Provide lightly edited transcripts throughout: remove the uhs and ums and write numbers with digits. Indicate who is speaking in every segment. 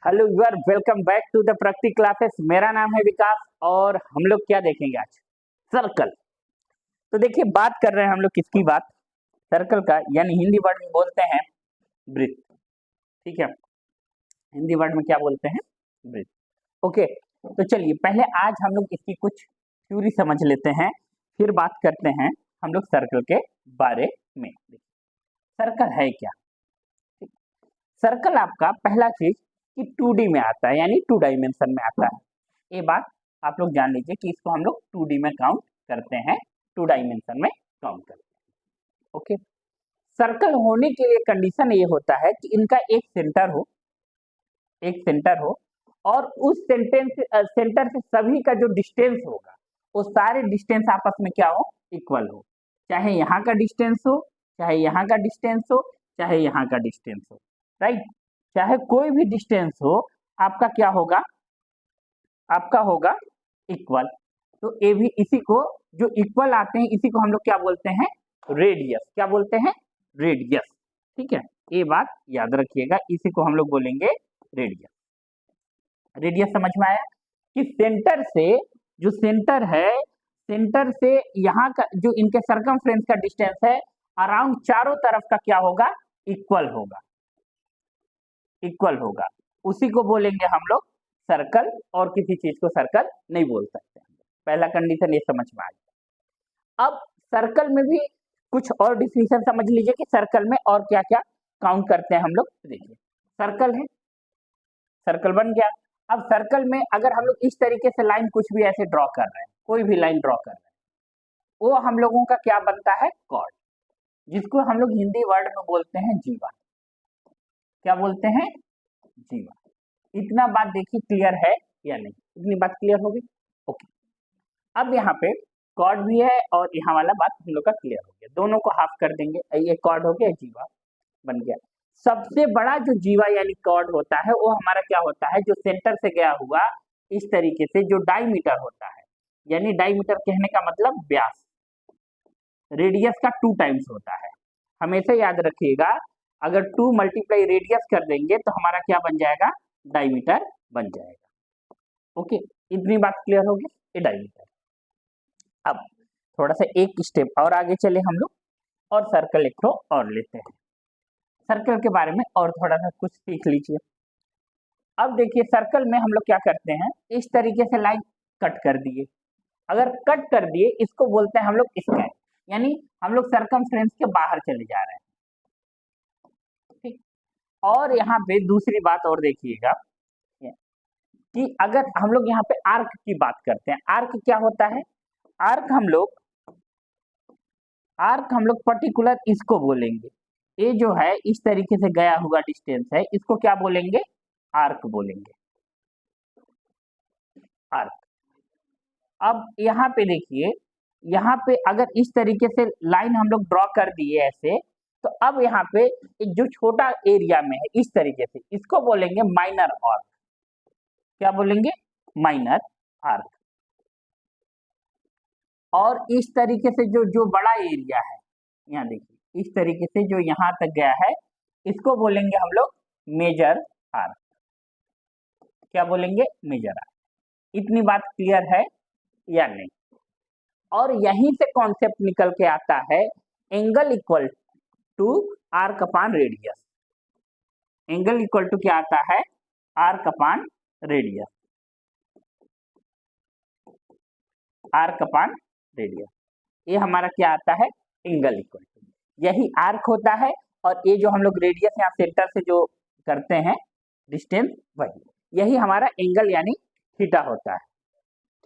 Speaker 1: Hello you're welcome back to the Pragati classes. मेरा नाम है विकास और हम लोग क्या देखेंगे आज? सर्कल। तो देखिए, बात कर रहे हैं हम लोग किसकी बात? सर्कल का, यानी हिंदी वर्ड में बोलते हैं वृत्त। ठीक है, हिंदी वर्ड में क्या बोलते हैं? वृत्त। ओके, तो चलिए पहले आज हम लोग इसकी कुछ थ्योरी समझ लेते हैं, फिर बात करते हैं हम लोग सर्कल के बारे में। सर्कल है क्या? सर्कल आपका पहला चीज कि 2D में आता है, यानी 2 डायमेंशन में आता है। ये बात आप लोग जान लीजिए कि इसको हम लोग 2D में काउंट करते हैं, 2 डायमेंशन में काउंट करते हैं। ओके, सर्कल होने के लिए कंडीशन ये होता है कि इनका एक सेंटर हो, और उस सेंटर से सभी का जो डिस्टेंस होगा वो सारे डिस्टेंस आपस में क्या हो? इक्वल हो। चाहे यहाँ का डिस्टेंस हो, चाहे यहाँ का डिस्टेंस हो, चाहे यहाँ का डिस्टेंस हो, राइट? चाहे कोई भी डिस्टेंस हो, आपका क्या होगा? आपका होगा इक्वल। तो ये भी, इसी को जो इक्वल आते हैं इसी को हम लोग क्या बोलते हैं? रेडियस। क्या बोलते हैं? रेडियस। ठीक है, ये बात याद रखिएगा, इसी को हम लोग बोलेंगे रेडियस। रेडियस समझ में आया कि सेंटर से, जो सेंटर है, सेंटर से यहाँ का जो इनके सर्कमफ्रेंस का डिस्टेंस है, अराउंड चारों तरफ का क्या होगा? इक्वल होगा। इक्वल होगा, उसी को बोलेंगे हम लोग सर्कल, और किसी चीज को सर्कल नहीं बोल सकते। पहला कंडीशन ये समझ में आ गया। अब सर्कल में भी कुछ और डिफिनेशन समझ लीजिए कि सर्कल में और क्या क्या काउंट करते हैं हम लोग। देखिए, सर्कल है, सर्कल बन गया। अब सर्कल में अगर हम लोग इस तरीके से लाइन कुछ भी ऐसे ड्रॉ कर रहे हैं, कोई भी लाइन ड्रॉ कर रहे हैं, वो हम लोगों का क्या बनता है? कॉर्ड, जिसको हम लोग हिंदी वर्ड में बोलते हैं जीवा। क्या बोलते हैं? जीवा। इतना बात देखिए क्लियर है या नहीं? इतनी बात क्लियर होगी? ओके, अब यहाँ पे कॉर्ड भी है और यहाँ वाला बात हम लोग का क्लियर हो गया। दोनों को हाफ कर देंगे, ये कॉर्ड हो गया, जीवा बन गया। सबसे बड़ा जो जीवा यानी कॉर्ड होता है वो हमारा क्या होता है? जो सेंटर से गया हुआ इस तरीके से जो डायमीटर होता है, यानी डायमीटर कहने का मतलब व्यास, रेडियस का 2 टाइम्स होता है। हमेशा याद रखिएगा, अगर 2 मल्टीप्लाई रेडियस कर देंगे तो हमारा क्या बन जाएगा? डायमीटर बन जाएगा। ओके, इतनी बात क्लियर होगी? ये डायमीटर। अब थोड़ा सा एक स्टेप और आगे चले हम लोग, और सर्कल एक थो और लेते हैं। सर्कल के बारे में और थोड़ा सा कुछ सीख लीजिए। अब देखिए, सर्कल में हम लोग क्या करते हैं? इस तरीके से लाइन कट कर दिए। अगर कट कर दिए, इसको बोलते हैं हम लोग स्केल, यानी हम लोग सर्कमफ्रेंस के बाहर चले जा रहे हैं। ठीक, और यहाँ पे दूसरी बात और देखिएगा कि अगर हम लोग यहाँ पे आर्क की बात करते हैं, आर्क क्या होता है? आर्क हम लोग पर्टिकुलर इसको बोलेंगे, ये जो है इस तरीके से गया हुआ डिस्टेंस है, इसको क्या बोलेंगे? आर्क बोलेंगे, आर्क। अब यहाँ पे देखिए, यहाँ पे अगर इस तरीके से लाइन हम लोग ड्रॉ कर दिए ऐसे, तो अब यहाँ पे एक जो छोटा एरिया में है इस तरीके से, इसको बोलेंगे माइनर आर्क। क्या बोलेंगे? Minor arc. और इस तरीके से जो जो बड़ा एरिया है, यहाँ देखिए इस तरीके से जो यहाँ तक गया है, इसको बोलेंगे हम लोग मेजर आर्क। क्या बोलेंगे? Major arc. इतनी बात क्लियर है या नहीं? और यहीं से कॉन्सेप्ट निकल के आता है angle equal to arc upon radius. Angle equal to क्या आता है? Arc upon radius. Arc upon radius, ये हमारा क्या आता है? एंगल इक्वल टू, यही आर्क होता है। और ये जो हम लोग रेडियस यहाँ सेंटर से जो करते हैं डिस्टेंस, वही, यही हमारा एंगल यानी थीटा होता है।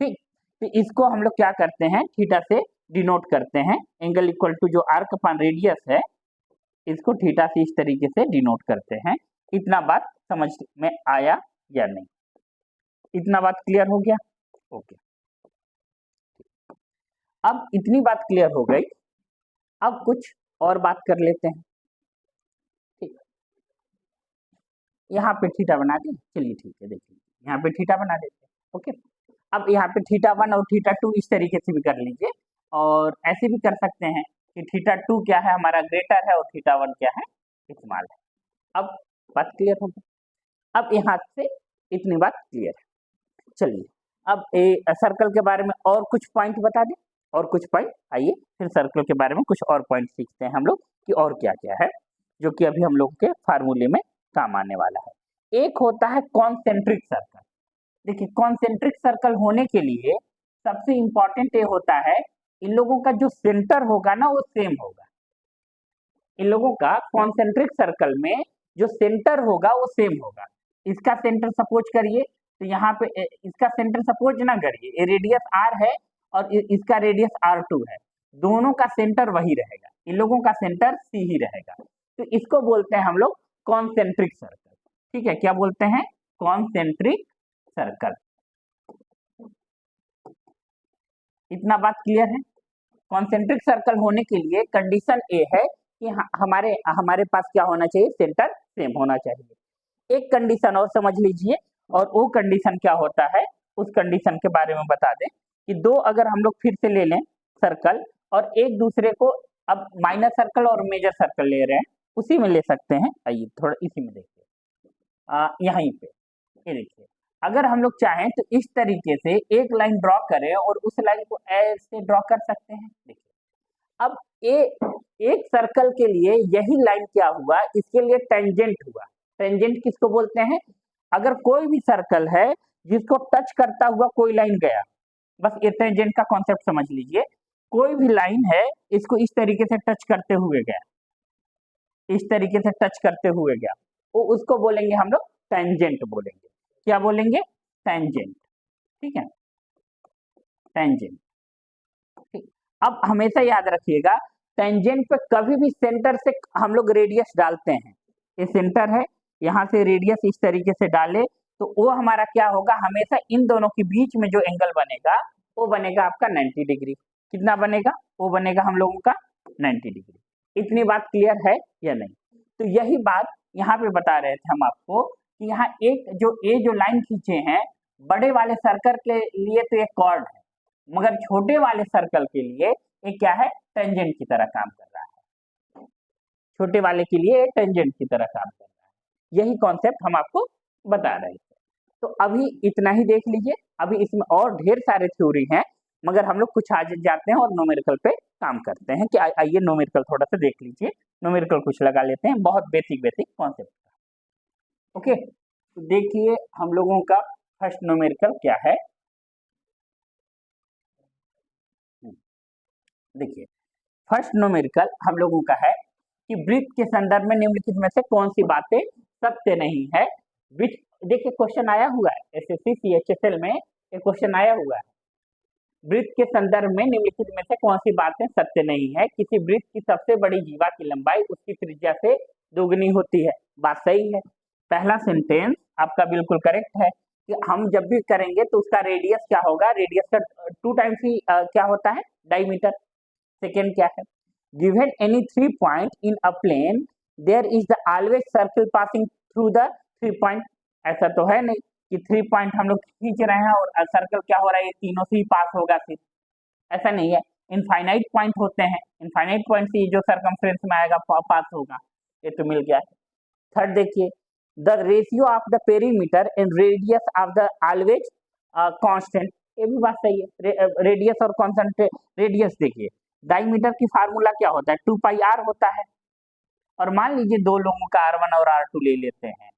Speaker 1: ठीक, तो इसको हम लोग क्या करते हैं? थीटा से डिनोट करते हैं। एंगल इक्वल टू जो आर्क अपान रेडियस है, इसको थीटा से इस तरीके से डिनोट करते हैं। इतना बात समझ में आया या नहीं? इतना बात क्लियर हो गया? ओके, अब इतनी बात क्लियर हो गई, अब कुछ और बात कर लेते हैं। ठीक, यहाँ पे थीटा बना दें, चलिए ठीक है, देखिए यहाँ पे थीटा बना देते हैं। ओके, अब यहाँ पे थीटा 1 और थीटा 2 इस तरीके से भी कर लीजिए, और ऐसे भी कर सकते हैं कि थीटा 2 क्या है? हमारा ग्रेटर है, और थीटा 1 क्या है? स्मॉल है। अब बात क्लियर हो गई। अब यहाँ से इतनी बात क्लियर है। चलिए अब सर्कल के बारे में और कुछ पॉइंट बता दें, और कुछ पॉइंट, आइए फिर सर्कल के बारे में कुछ और पॉइंट सीखते हैं हम लोग कि और क्या क्या है जो कि अभी हम लोग के फार्मूले में काम आने वाला है। एक होता है कॉन्सेंट्रिक सर्कल। देखिए कॉन्सेंट्रिक सर्कल होने के लिए सबसे इंपॉर्टेंट ये होता है इन लोगों का जो सेंटर होगा ना वो सेम होगा। इन लोगों का कॉन्सेंट्रिक सर्कल में जो सेंटर होगा वो सेम होगा। इसका सेंटर सपोज करिए तो यहाँ पे इसका सेंटर सपोज ना करिए, ये रेडियस r है और इसका रेडियस r2 है, दोनों का सेंटर वही रहेगा, इन लोगों का सेंटर c ही रहेगा। तो इसको बोलते हैं हम लोग कॉन्सेंट्रिक सर्कल। ठीक है, क्या बोलते हैं? Concentric circle. इतना बात क्लियर है? कॉन्सेंट्रिक सर्कल होने के लिए कंडीशन ए है कि हमारे पास क्या होना चाहिए? सेंटर सेम होना चाहिए। एक कंडीशन और समझ लीजिए, और वो कंडीशन क्या होता है उस कंडीशन के बारे में बता दें कि दो अगर हम लोग फिर से ले लें सर्कल और एक दूसरे को, अब माइनर सर्कल और मेजर सर्कल ले रहे हैं, उसी में ले सकते हैं। आइए थोड़ा इसी में देखिए, यहीं पे ये देखिए, अगर हम लोग चाहें तो इस तरीके से एक लाइन ड्रॉ करें और उस लाइन को ऐसे ड्रॉ कर सकते हैं। देखिए अब एक सर्कल के लिए यही लाइन क्या हुआ, इसके लिए टेंजेंट हुआ। टेंजेंट किसको बोलते हैं? अगर कोई भी सर्कल है जिसको टच करता हुआ कोई लाइन गया, बस ये टेंजेंट का कॉन्सेप्ट समझ लीजिए। कोई भी लाइन है इसको इस तरीके से टच करते हुए गया, इस तरीके से टच करते हुए गया, वो उसको बोलेंगे हम लोग टेंजेंट बोलेंगे। क्या बोलेंगे? टेंजेंट। ठीक है, टेंजेंट। ठीक, अब हमेशा याद रखिएगा टेंजेंट पे कभी भी सेंटर से हम लोग रेडियस डालते हैं, ये सेंटर है, यहाँ से रेडियस इस तरीके से डाले तो वो हमारा क्या होगा, हमेशा इन दोनों के बीच में जो एंगल बनेगा वो बनेगा आपका 90 डिग्री। कितना बनेगा? वो बनेगा हम लोगों का 90 डिग्री। इतनी बात क्लियर है या नहीं? तो यही बात यहाँ पे बता रहे थे हम आपको कि यहाँ ये जो लाइन खींचे हैं बड़े वाले सर्कल के लिए तो एक कॉर्ड है, मगर छोटे वाले सर्कल के लिए ये क्या है? टेंजेंट की तरह काम कर रहा है। छोटे वाले के लिए टेंजेंट की तरह काम कर रहा है, यही कॉन्सेप्ट हम आपको बता रहे थे। तो अभी इतना ही देख लीजिए, अभी इसमें और ढेर सारे थ्योरी हैं, मगर हम लोग कुछ आज जाते हैं और न्यूमेरिकल पे काम करते हैं कि आइए न्यूमेरिकल थोड़ा सा देख लीजिए, न्यूमेरिकल कुछ लगा लेते हैं, बहुत बेसिक कॉन्सेप्ट। ओके, तो देखिए हम लोगों का फर्स्ट न्यूमेरिकल क्या है। देखिए फर्स्ट न्यूमेरिकल हम लोगों का है कि वृत्त के संदर्भ में निम्नलिखित में से कौन सी बातें सत्य नहीं है। देखिए क्वेश्चन आया हुआ है एसएससी सीएचएसएल में, एक क्वेश्चन आया हुआ है, वृत्त के संदर्भ में निम्नलिखित में से कौन सी बातें सत्य नहीं है। किसी वृत्त की सबसे बड़ी जीवा की लंबाई उसकी त्रिज्या से दोगुनी होती है। बात सही है, पहला सेंटेंस आपका बिल्कुल करेक्ट है कि हम जब भी करेंगे तो उसका रेडियस क्या होगा, रेडियस का 2 टाइम्स ही क्या होता है? डायमीटर। सेकेंड क्या है? Given any 3 point in a plane there is the always circle passing through the 3 point. ऐसा तो है नहीं कि 3 पॉइंट हम लोग खींच रहे हैं और सर्कल क्या हो रहा है, ये तीनों से ही पास होगा सिर्फ, ऐसा नहीं है। इनफाइनाइट पॉइंट होते हैं, इनफाइनाइट पॉइंट से जो सर्कमफ्रेंस में आएगा पास होगा, ये तो मिल गया। थर्ड देखिए, the ratio of the perimeter and radius of the always constant, ये भी बात सही है। रेडियस और कांस्टेंट, रेडियस देखिए डायमीटर की फार्मूला क्या होता है? 2 पाई r होता है। और मान लीजिए दो लोगों का r1 और r2 ले लेते हैं,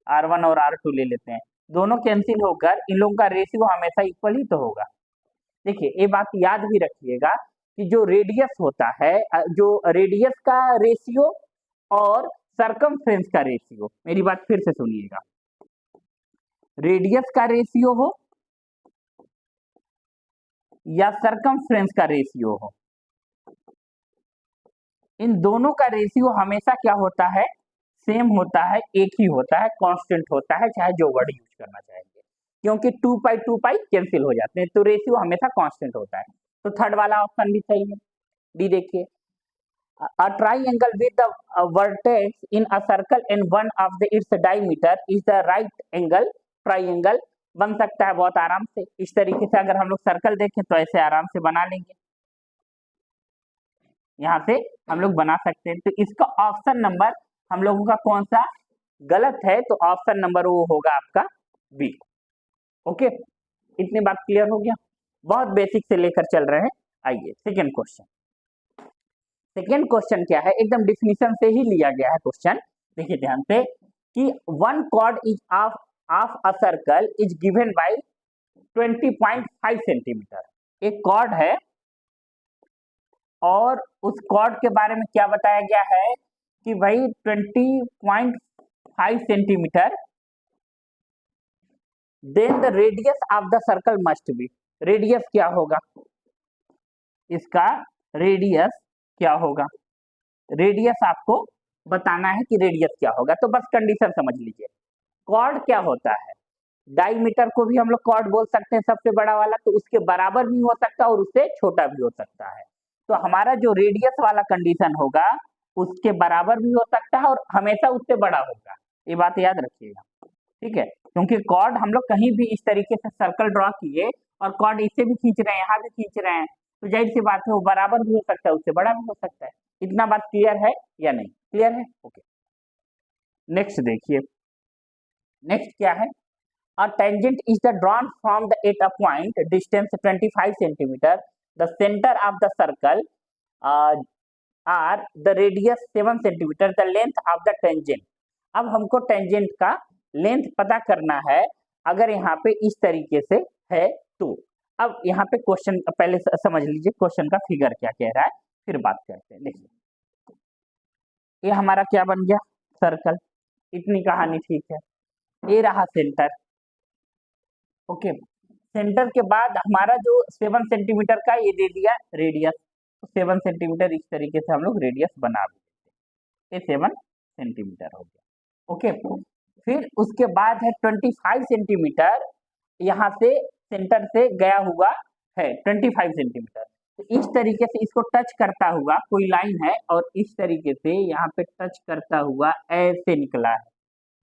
Speaker 1: r1 और r2 ले लेते हैं, दोनों कैंसिल होकर इन लोगों का रेशियो हमेशा इक्वल ही तो होगा। देखिए ये बात याद भी रखिएगा कि जो रेडियस होता है, जो रेडियस का रेशियो और सरकमफ्रेंस का रेशियो, मेरी बात फिर से सुनिएगा, रेडियस का रेशियो हो या सरकमफ्रेंस का रेशियो हो, इन दोनों का रेशियो हमेशा क्या होता है? सेम होता है, एक ही होता है, कांस्टेंट होता है, चाहे जो वर्ड यूज करना चाहेंगे, क्योंकि 2 पाई कैंसिल हो जाते हैं, तो रेशियो हमेशा कांस्टेंट होता है। तो थर्ड वाला ऑप्शन भी सही है। डी देखिए, a triangle with the vertex in a circle and one of the its diameter is the right angle triangle बन सकता है बहुत आराम से। इस तरीके से अगर हम लोग सर्कल देखें तो ऐसे आराम से बना लेंगे, यहाँ से हम लोग बना सकते हैं। तो इसका ऑप्शन नंबर हम लोगों का कौन सा? गलत है तो ऑप्शन नंबर वो होगा आपका बी। ओके, इतनी बात क्लियर हो गया, बहुत बेसिक से लेकर चल रहे हैं। आइए सेकेंड क्वेश्चन। सेकेंड क्वेश्चन क्या है, एकदम डिफिनीशन से ही लिया गया है क्वेश्चन। देखिए ध्यान से कि one chord is of a circle is given by 20.5 centimetre. एक कॉर्ड है और उस कॉर्ड के बारे में क्या बताया गया है कि भाई 20.5 centimetre, then the radius of the circle must be. Radius क्या होगा, इसका रेडियस क्या होगा, रेडियस आपको बताना है कि रेडियस क्या होगा। तो बस कंडीशन समझ लीजिए, कॉर्ड क्या होता है, डायमीटर को भी हम लोग कॉर्ड बोल सकते हैं सबसे बड़ा वाला, तो उसके बराबर भी हो सकता है और उससे छोटा भी हो सकता है। तो हमारा जो रेडियस वाला कंडीशन होगा उसके बराबर भी हो सकता है और हमेशा उससे बड़ा होगा, ये बात याद रखिएगा, ठीक है। क्योंकि कॉर्ड हम लोग कहीं भी इस तरीके से सर्कल ड्रॉ किए और कॉर्ड इससे भी खींच रहे हैं, यहाँ भी खींच रहे हैं, तो जाहिर सी बात है वो बराबर भी हो सकता है, उससे बड़ा भी हो सकता है। इतना बात क्लियर है या नहीं, क्लियर है? ओके, नेक्स्ट देखिए, नेक्स्ट क्या है, a tangent is the drawn from the at a point distance 25 centimeter, the center of the circle uh, are the radius 7 centimeter, the length of the tangent। अब हमको tangent का length पता करना है अगर यहाँ पे इस तरीके से है तो। अब यहाँ पे क्वेश्चन पहले समझ लीजिए क्वेश्चन का फिगर क्या कह रहा है, फिर बात करते हैं। देखिए ये हमारा क्या बन गया, सर्कल, इतनी कहानी ठीक है। ये रहा सेंटर, ओके। सेंटर के बाद हमारा जो 7 सेंटीमीटर का ये दे दिया रेडियस, तो 7 सेंटीमीटर इस तरीके से हम लोग रेडियस बना देते हैं, ये 7 सेंटीमीटर हो गया, ओके। फिर उसके बाद है 25 सेंटीमीटर, यहाँ से सेंटर से गया हुआ है 25 सेंटीमीटर, तो इस तरीके से इसको टच करता हुआ कोई लाइन है और इस तरीके से यहाँ पे टच करता हुआ ऐसे निकला है,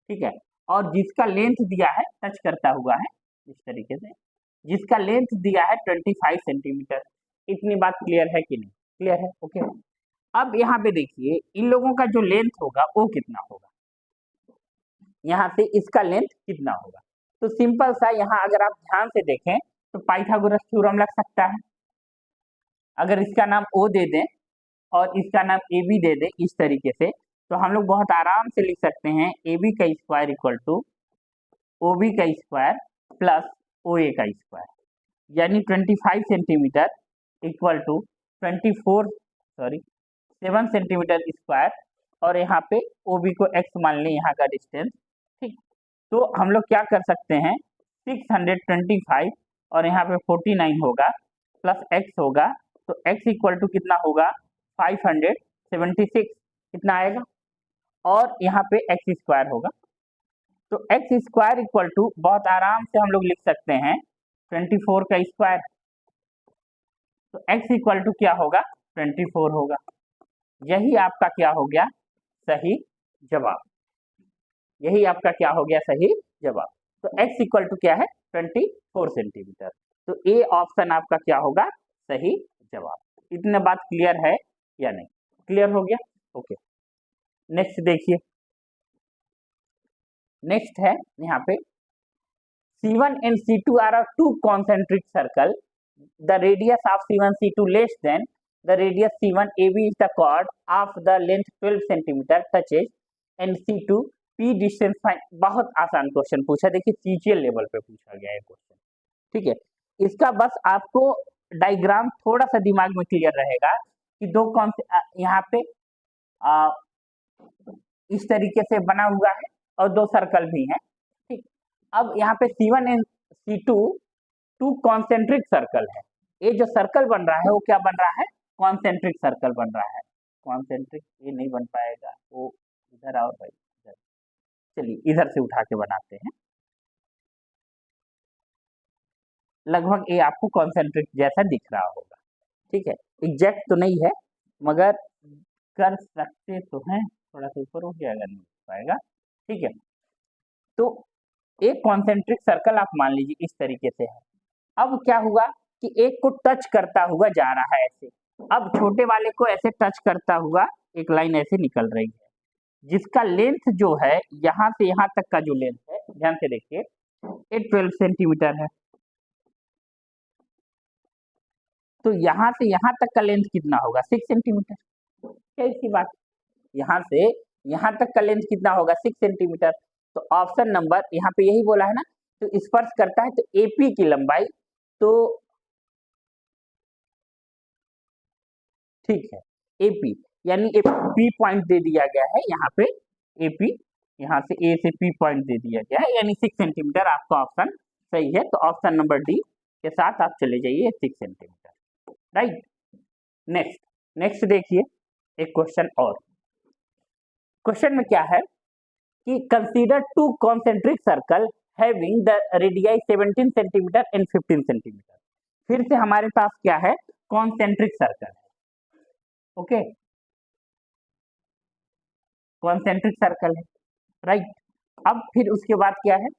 Speaker 1: ठीक है। और जिसका लेंथ दिया है टच करता हुआ है इस तरीके से, जिसका लेंथ दिया है 25 सेंटीमीटर। इतनी बात क्लियर है कि नहीं, क्लियर है? ओके। अब यहाँ पे देखिए इन लोगों का जो लेंथ होगा वो कितना होगा, यहाँ से इसका लेंथ कितना होगा। तो सिंपल सा यहाँ अगर आप ध्यान से देखें तो पाइथागोरस थ्योरम लग सकता है। अगर इसका नाम ओ दे दें और इसका नाम ए बी दे दें इस तरीके से, तो हम लोग बहुत आराम से लिख सकते हैं ए बी का square equal to O B का स्क्वायर प्लस ओ ए का स्क्वायर, यानी 25 centimetre equal to 7 centimetre square, और यहाँ पे ओ बी को एक्स मान लें यहाँ का डिस्टेंस, ठीक। तो हम लोग क्या कर सकते हैं, 625 और यहाँ पे 49 होगा प्लस एक्स होगा, तो एक्स इक्वल टू कितना होगा 576, कितना आएगा, और यहाँ पे एक्स स्क्वायर होगा। तो एक्स स्क्वायर इक्वल टू बहुत आराम से हम लोग लिख सकते हैं 24 का स्क्वायर, तो एक्स इक्वल टू क्या होगा 24 होगा। यही आपका क्या हो गया सही जवाब, यही आपका क्या हो गया सही जवाब। तो x इक्वल टू क्या है 24 सेंटीमीटर, तो ए ऑप्शन आपका क्या होगा सही जवाब। इतना बात क्लियर है या नहीं, क्लियर हो गया? ओके, नेक्स्ट देखिए, नेक्स्ट है यहाँ पे C1 and C2 are two concentric circle, the radius of C1 C2 less than the radius C1 AB is the chord of the length 12 centimeter touches and C2 P distance find। बहुत आसान question पूछा, देखिए CGL level पे पूछा गया है question, ठीक है। इसका बस आपको डायग्राम थोड़ा सा दिमाग में क्लियर रहेगा कि दो कौन से यहाँ पे इस तरीके से बना हुआ है और दो सर्कल भी हैं, ठीक। अब यहाँ पे C1 and C2 to concentric circle है, ये जो सर्कल बन रहा है वो क्या बन रहा है कॉन्सेंट्रिक सर्कल बन रहा है। कॉन्सेंट्रिक ये नहीं बन पाएगा, वो इधर आओ भाई इधर, चलिए इधर से उठा के बनाते हैं, लगभग ये आपको कॉन्सेंट्रिक जैसा दिख रहा होगा, ठीक है। एग्जैक्ट तो नहीं है मगर कर सकते तो हैं, थोड़ा सा ऊपर हो गया अगर नहीं हो पाएगा, ठीक है। तो एक कॉन्सेंट्रिक सर्कल आप मान लीजिए इस तरीके से है। अब क्या हुआ कि एक को टच करता हुआ जा रहा है ऐसे, अब छोटे वाले को ऐसे टच करता हुआ एक लाइन ऐसे निकल रही है, जिसका लेंथ जो है यहाँ से यहाँ तक का जो लेंथ है, ध्यान से देखिए, ये 12 सेंटीमीटर है। तो यहाँ से यहाँ तक का लेंथ कितना होगा? 6 सेंटीमीटर। कैसी बात, यहाँ से यहाँ तक का लेंथ कितना होगा? 6 सेंटीमीटर। तो ऑप्शन नंबर यहाँ पे यही बोला है ना, तो स्पर्श करता है, तो एपी की लंबाई, तो ठीक है एपी, यानी पी पॉइंट दे दिया गया है यहाँ पे, एपी यहाँ से ए से पी पॉइंट दे दिया गया है, यानी 6 सेंटीमीटर आपका ऑप्शन सही है। तो ऑप्शन नंबर डी के साथ आप चले जाइए 6 सेंटीमीटर, राइट। नेक्स्ट देखिए एक क्वेश्चन और। क्वेश्चन में क्या है कि consider to concentric circle having the radii 17 centimetre and 15 centimetre. फिर से हमारे पास क्या है? कॉन्सेंट्रिक सर्कल है, ओके, कॉन्सेंट्रिक सर्कल है, राइट। अब फिर उसके बाद क्या है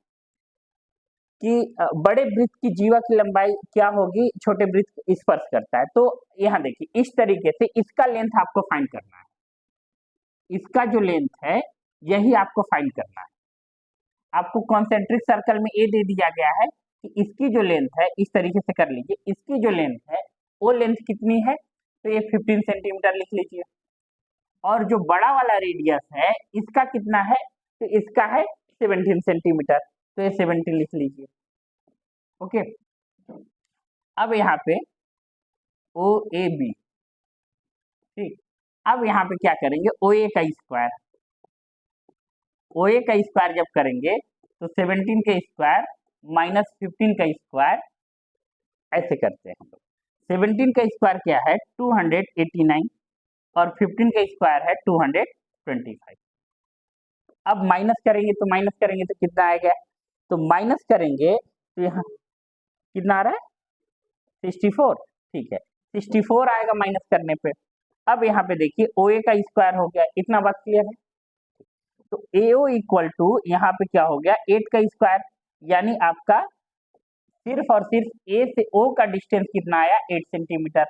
Speaker 1: कि बड़े वृत्त की जीवा की लंबाई क्या होगी? छोटे वृत्त को स्पर्श करता है। तो यहाँ देखिए इस तरीके से इसका लेंथ आपको फाइंड करना है, इसका जो लेंथ है यही आपको फाइंड करना है। आपको कॉन्सेंट्रिक सर्कल में ये दे दिया गया है कि इसकी जो लेंथ है, इस तरीके से कर लीजिए, इसकी जो लेंथ है वो लेंथ कितनी है? तो ये 15 सेंटीमीटर लिख लीजिए। और जो बड़ा वाला रेडियस है इसका कितना है? तो इसका है 17 सेंटीमीटर, तो ये 17 लिख लीजिए, ओके। अब यहाँ पे ओ ए बी, ठीक। अब यहाँ पे क्या करेंगे? ओ ए का स्क्वायर, ओ ए का स्क्वायर जब करेंगे तो 17 का स्क्वायर माइनस 15 का स्क्वायर, ऐसे करते हैं हम लोग। 17 का स्क्वायर क्या है? 289 और 15 का स्क्वायर है 225। अब माइनस करेंगे तो कितना आएगा? तो माइनस करेंगे तो यहाँ कितना आ रहा है? 64, ठीक है, 64 आएगा माइनस करने पे। अब यहाँ पे देखिए ओ ए का स्क्वायर हो गया, इतना बात क्लियर है। तो एओ इक्वल टू यहाँ पे क्या हो गया? 8 का स्क्वायर, यानी आपका सिर्फ और सिर्फ ए से ओ का डिस्टेंस कितना आया? 8 सेंटीमीटर।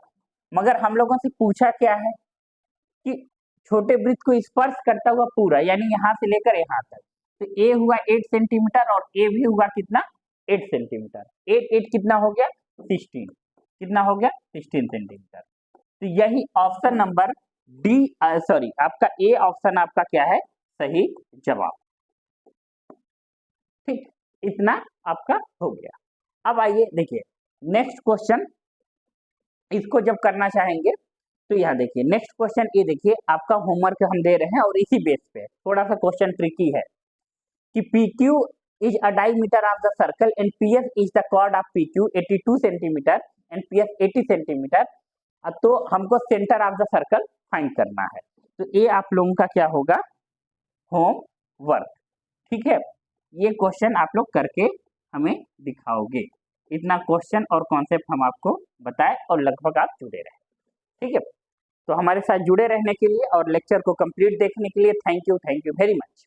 Speaker 1: मगर हम लोगों से पूछा क्या है कि छोटे वृत्त को स्पर्श करता हुआ पूरा, यानी यहाँ से लेकर यहाँ तक, तो ए हुआ 8 सेंटीमीटर और ए भी हुआ कितना? 8 सेंटीमीटर। 8 कितना हो गया? 16, कितना हो गया? 16 सेंटीमीटर। तो यही ऑप्शन नंबर डी, सॉरी आपका ए ऑप्शन आपका क्या है? सही जवाब, ठीक। इतना आपका हो गया। अब आइए देखिए नेक्स्ट क्वेश्चन, इसको जब करना चाहेंगे तो यहाँ देखिए नेक्स्ट क्वेश्चन, ये देखिए आपका होमवर्क हम दे रहे हैं और इसी बेस पे थोड़ा सा क्वेश्चन ट्रिकी है कि PQ is a diameter of the circle and PS is the chord of PQ 82 centimetre and PS 80 centimetre. तो हमको centre of the circle find करना है। तो ये आप लोगों का क्या होगा? होमवर्क, ठीक है। ये क्वेश्चन आप लोग करके हमें दिखाओगे। इतना क्वेश्चन और कॉन्सेप्ट हम आपको बताए और लगभग आप जुड़े रहे, ठीक है। तो हमारे साथ जुड़े रहने के लिए और लेक्चर को कंप्लीट देखने के लिए थैंक यू वेरी मच।